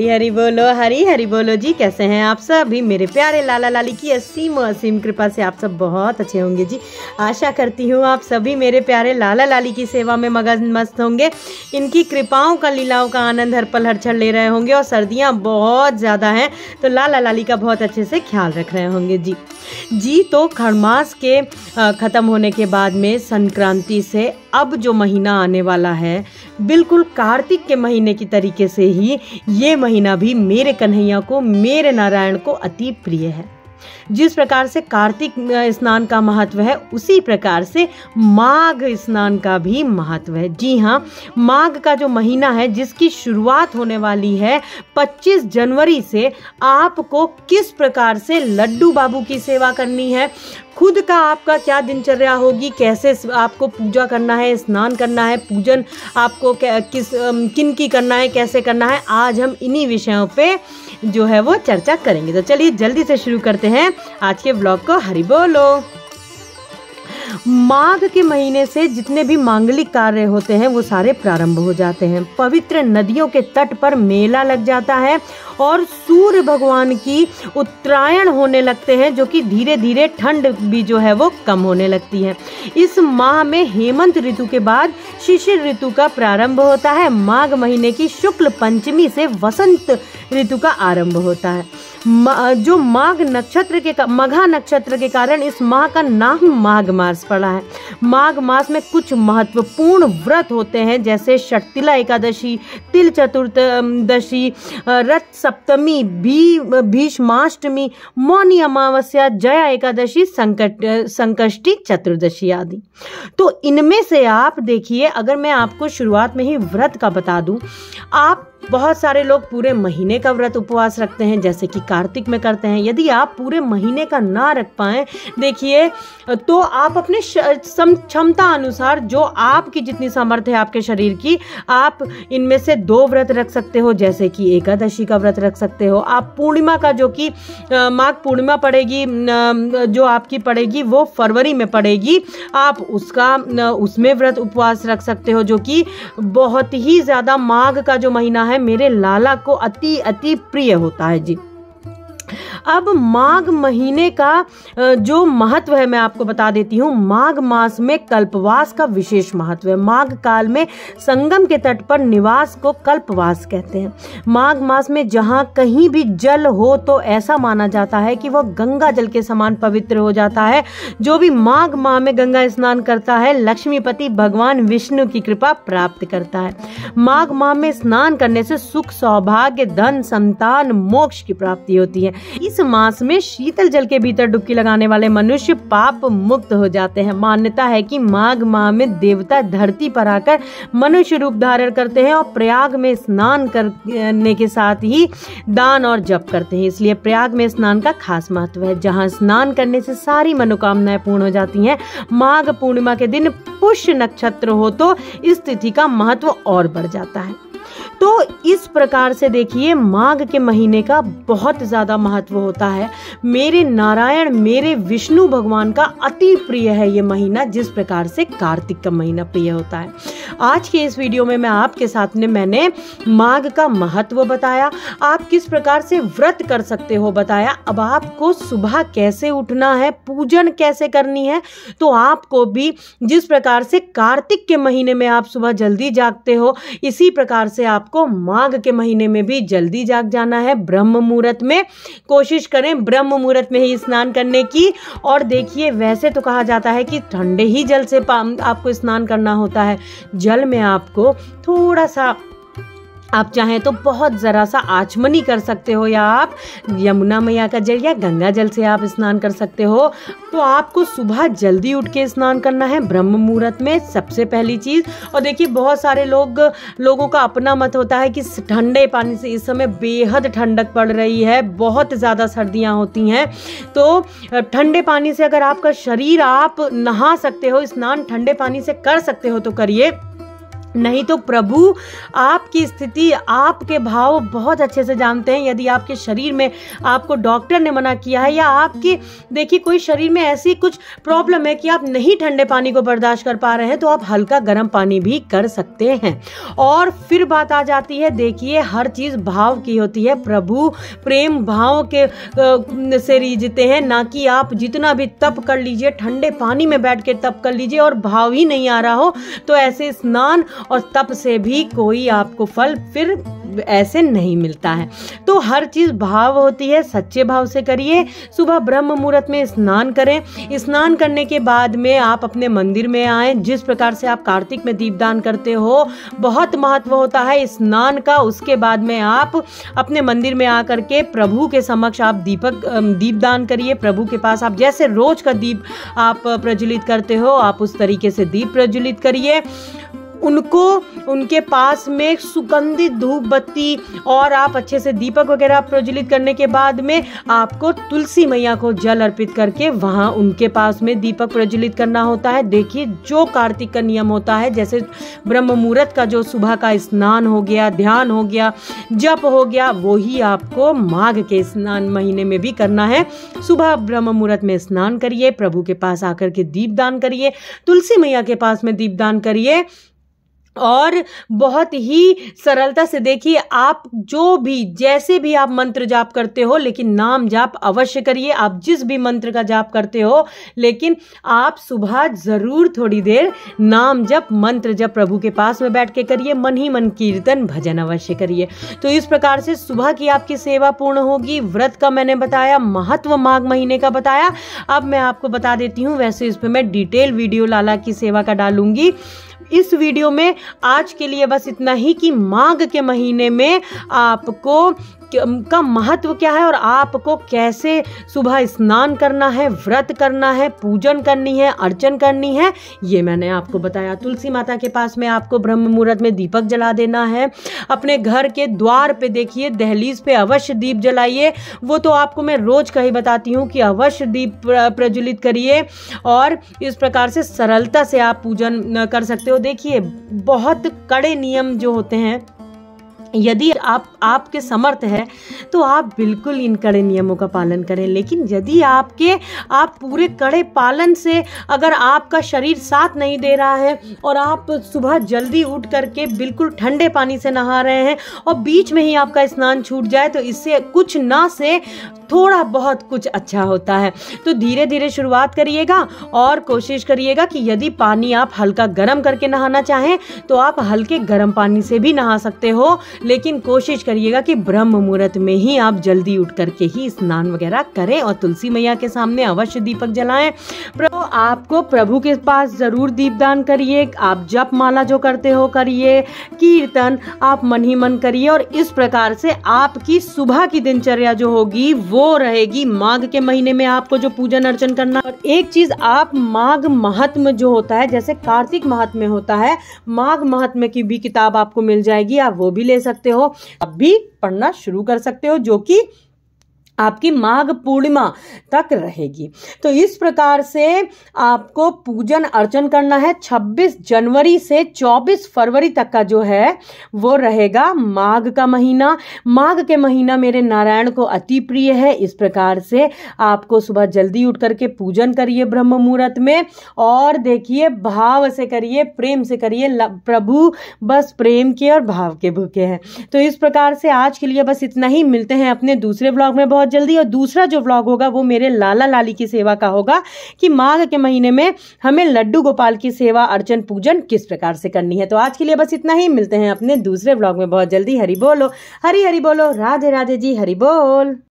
हरी बोलो, हरी हरी बोलो जी। कैसे हैं आप सब? भी मेरे प्यारे लाला लाली की असीम कृपा से आप सब बहुत अच्छे होंगे जी। आशा करती हूँ आप सभी मेरे प्यारे लाला लाली की सेवा में मगन मस्त होंगे, इनकी कृपाओं का लीलाओं का आनंद हर पल हर क्षण ले रहे होंगे। और सर्दियाँ बहुत ज़्यादा हैं तो लाला लाली का बहुत अच्छे से ख्याल रख रहे होंगे जी। तो खरमास के ख़त्म होने के बाद में संक्रांति से अब जो महीना आने वाला है, बिल्कुल कार्तिक के महीने की तरीके से ही ये महीना भी मेरे कन्हैया को, मेरे नारायण को अति प्रिय है। जिस प्रकार से कार्तिक स्नान का महत्व है, उसी प्रकार से माघ स्नान का भी महत्व है। जी हाँ, माघ का जो महीना है, जिसकी शुरुआत होने वाली है 25 जनवरी से, आपको किस प्रकार से लड्डू बाबू की सेवा करनी है, खुद का आपका क्या दिनचर्या होगी, कैसे आपको पूजा करना है, स्नान करना है, पूजन आपको किन की करना है, कैसे करना है, आज हम इन्हीं विषयों पे जो है वो चर्चा करेंगे। तो चलिए जल्दी से शुरू करते हैं आज के ब्लॉग को। हरि बोलो। माघ के महीने से जितने भी मांगलिक कार्य होते हैं वो सारे प्रारंभ हो जाते हैं। पवित्र नदियों के तट पर मेला लग जाता है और सूर्य भगवान की उत्तरायण होने लगते हैं, जो कि धीरे धीरे ठंड भी जो है वो कम होने लगती है। इस माह में हेमंत ऋतु के बाद शिशिर ऋतु का प्रारंभ होता है। माघ महीने की शुक्ल पंचमी से वसंत ऋतु का आरंभ होता है। जो मघा नक्षत्र के कारण इस माह का नाम माघ मास पड़ा है। माघ मास में कुछ महत्वपूर्ण व्रत होते हैं, जैसे षटतिला एकादशी, तिल चतुर्दशी, रथ सप्तमी, भीष्माष्टमी, मौनी अमावस्या, जया एकादशी, संकष्टी चतुर्दशी आदि। तो इनमें से आप देखिए, अगर मैं आपको शुरुआत में ही व्रत का बता दूं, आप बहुत सारे लोग पूरे महीने का व्रत उपवास रखते हैं, जैसे कि कार्तिक में करते हैं। यदि आप पूरे महीने का ना रख पाएं, देखिए, तो आप अपने क्षमता अनुसार, जो आपकी जितनी सामर्थ्य है आपके शरीर की, आप इनमें से 2 व्रत रख सकते हो, जैसे कि एकादशी का व्रत रख सकते हो। आप पूर्णिमा का, जो कि माघ पूर्णिमा पड़ेगी, जो आपकी पड़ेगी वो फरवरी में पड़ेगी, आप उसमें व्रत उपवास रख सकते हो, जो कि बहुत ही ज़्यादा माघ का जो महीना है मेरे लाला को अति प्रिय होता है जी। अब माघ महीने का जो महत्व है मैं आपको बता देती हूँ। माघ मास में कल्पवास का विशेष महत्व है। माघ काल में संगम के तट पर निवास को कल्पवास कहते हैं। माघ मास में जहाँ कहीं भी जल हो तो ऐसा माना जाता है कि वह गंगा जल के समान पवित्र हो जाता है। जो भी माघ माह में गंगा स्नान करता है, लक्ष्मीपति भगवान विष्णु की कृपा प्राप्त करता है। माघ माह में स्नान करने से सुख, सौभाग्य, धन, संतान, मोक्ष की प्राप्ति होती है। इस मास में शीतल जल के भीतर डुबकी लगाने वाले मनुष्य पाप मुक्त हो जाते हैं। मान्यता है कि माघ माह में देवता धरती पर आकर मनुष्य रूप धारण करते हैं और प्रयाग में स्नान करने के साथ ही दान और जप करते हैं। इसलिए प्रयाग में स्नान का खास महत्व है, जहां स्नान करने से सारी मनोकामनाएं पूर्ण हो जाती हैं। माघ पूर्णिमा के दिन पुष्य नक्षत्र हो तो इस तिथि का महत्व और बढ़ जाता है। तो इस प्रकार से देखिए, माघ के महीने का बहुत ज़्यादा महत्व होता है। मेरे नारायण, मेरे विष्णु भगवान का अति प्रिय है ये महीना, जिस प्रकार से कार्तिक का महीना प्रिय होता है। आज के इस वीडियो में मैं आपके साथ में मैंने माघ का महत्व बताया, आप किस प्रकार से व्रत कर सकते हो बताया। अब आपको सुबह कैसे उठना है, पूजन कैसे करनी है, तो आपको भी जिस प्रकार से कार्तिक के महीने में आप सुबह जल्दी जागते हो, इसी प्रकार से आपको माघ के महीने में भी जल्दी जाग जाना है। ब्रह्म मुहूर्त में कोशिश करें, ब्रह्म मुहूर्त में ही स्नान करने की। और देखिए, वैसे तो कहा जाता है कि ठंडे ही जल से आपको स्नान करना होता है। जल में आपको थोड़ा सा, आप चाहें तो बहुत ज़रा सा आचमनी कर सकते हो, या आप यमुना मैया का जल या गंगा जल से आप स्नान कर सकते हो। तो आपको सुबह जल्दी उठ के स्नान करना है ब्रह्म मुहूर्त में, सबसे पहली चीज़। और देखिए, बहुत सारे लोगों का अपना मत होता है कि ठंडे पानी से, इस समय बेहद ठंडक पड़ रही है, बहुत ज़्यादा सर्दियाँ होती हैं, तो ठंडे पानी से अगर आपका शरीर, आप नहा सकते हो, स्नान ठंडे पानी से कर सकते हो तो करिए। नहीं तो प्रभु आपकी स्थिति, आपके भाव बहुत अच्छे से जानते हैं। यदि आपके शरीर में आपको डॉक्टर ने मना किया है, या आपके देखिए कोई शरीर में ऐसी कुछ प्रॉब्लम है कि आप नहीं ठंडे पानी को बर्दाश्त कर पा रहे हैं, तो आप हल्का गर्म पानी भी कर सकते हैं। और फिर बात आ जाती है, देखिए हर चीज भाव की होती है। प्रभु प्रेम भाव के से रीझते हैं, ना कि आप जितना भी तप कर लीजिए, ठंडे पानी में बैठ के तप कर लीजिए और भाव ही नहीं आ रहा हो, तो ऐसे स्नान और तप से भी कोई आपको फल फिर ऐसे नहीं मिलता है। तो हर चीज भाव होती है, सच्चे भाव से करिए। सुबह ब्रह्म मुहूर्त में स्नान करें। स्नान करने के बाद में आप अपने मंदिर में आए। जिस प्रकार से आप कार्तिक में दीपदान करते हो, बहुत महत्व होता है स्नान का। उसके बाद में आप अपने मंदिर में आकर के प्रभु के समक्ष आप दीपदान करिए। प्रभु के पास आप जैसे रोज का दीप आप प्रज्वलित करते हो, आप उस तरीके से दीप प्रज्वलित करिए। उनके पास में सुगंधित धूप बत्ती और आप अच्छे से दीपक वगैरह प्रज्वलित करने के बाद में आपको तुलसी मैया को जल अर्पित करके वहां उनके पास में दीपक प्रज्वलित करना होता है। देखिए जो कार्तिक का नियम होता है, जैसे ब्रह्म मुहूर्त का जो सुबह का स्नान हो गया, ध्यान हो गया, जप हो गया, वो ही आपको माघ के स्नान महीने में भी करना है। सुबह ब्रह्म मुहूर्त में स्नान करिए, प्रभु के पास आकर के दीपदान करिए, तुलसी मैया के पास में दीपदान करिए। और बहुत ही सरलता से देखिए, आप जो भी जैसे भी आप मंत्र जाप करते हो, लेकिन नाम जाप अवश्य करिए। आप जिस भी मंत्र का जाप करते हो, लेकिन आप सुबह जरूर थोड़ी देर नाम जप मंत्र जप प्रभु के पास में बैठ के करिए। मन ही मन कीर्तन भजन अवश्य करिए। तो इस प्रकार से सुबह की आपकी सेवा पूर्ण होगी। व्रत का मैंने बताया, महत्व माघ महीने का बताया। अब मैं आपको बता देती हूँ, वैसे इस पे मैं डिटेल वीडियो लाला की सेवा का डालूंगी। इस वीडियो में आज के लिए बस इतना ही कि माघ के महीने में आपको का महत्व क्या है और आपको कैसे सुबह स्नान करना है, व्रत करना है, पूजन करनी है, अर्चन करनी है, ये मैंने आपको बताया। तुलसी माता के पास में आपको ब्रह्म मुहूर्त में दीपक जला देना है। अपने घर के द्वार पे देखिए, दहलीज पे अवश्य दीप जलाइए। वो तो आपको मैं रोज का ही बताती हूँ कि अवश्य दीप प्रज्वलित करिए। और इस प्रकार से सरलता से आप पूजन कर सकते हो। देखिए बहुत कड़े नियम जो होते हैं, यदि आपके समर्थ है तो आप बिल्कुल इन कड़े नियमों का पालन करें। लेकिन यदि आप पूरे कड़े पालन से अगर आपका शरीर साथ नहीं दे रहा है और आप सुबह जल्दी उठ करके बिल्कुल ठंडे पानी से नहा रहे हैं और बीच में ही आपका स्नान छूट जाए, तो इससे कुछ ना से थोड़ा बहुत कुछ अच्छा होता है। तो धीरे धीरे शुरुआत करिएगा और कोशिश करिएगा कि यदि पानी आप हल्का गर्म करके नहाना चाहें तो आप हल्के गर्म पानी से भी नहा सकते हो। लेकिन कोशिश करिएगा कि ब्रह्म मुहूर्त में ही आप जल्दी उठ करके ही स्नान वगैरह करें और तुलसी मैया के सामने अवश्य दीपक जलाएं। आपको प्रभु के पास जरूर दीपदान करिए। आप जप माला जो करते हो करिए, कीर्तन आप मन ही मन करिए। और इस प्रकार से आपकी सुबह की दिनचर्या जो होगी वो रहेगी। माघ के महीने में आपको जो पूजन अर्चन करना। और एक चीज, आप माघ महात्म्य जो होता है, जैसे कार्तिक महात्म्य होता है, माघ महात्म्य की भी किताब आपको मिल जाएगी, आप वो भी ले सकते हो। अब भी पढ़ना शुरू कर सकते हो, जो कि आपकी माघ पूर्णिमा तक रहेगी। तो इस प्रकार से आपको पूजन अर्चन करना है। 26 जनवरी से 24 फरवरी तक का जो है वो रहेगा माघ का महीना। माघ के महीना मेरे नारायण को अति प्रिय है। इस प्रकार से आपको सुबह जल्दी उठ करके पूजन करिए ब्रह्म मुहूर्त में, और देखिए भाव से करिए, प्रेम से करिए। प्रभु बस प्रेम के और भाव के भूखे हैं। तो इस प्रकार से आज के लिए बस इतना ही। मिलते हैं अपने दूसरे ब्लॉग में बहुत जल्दी। और दूसरा जो व्लॉग होगा वो मेरे लाला लाली की सेवा का होगा कि माघ के महीने में हमें लड्डू गोपाल की सेवा अर्चन पूजन किस प्रकार से करनी है। तो आज के लिए बस इतना ही। मिलते हैं अपने दूसरे व्लॉग में बहुत जल्दी। हरि बोलो, हरि हरि बोलो, राधे राधे जी, हरि बोल।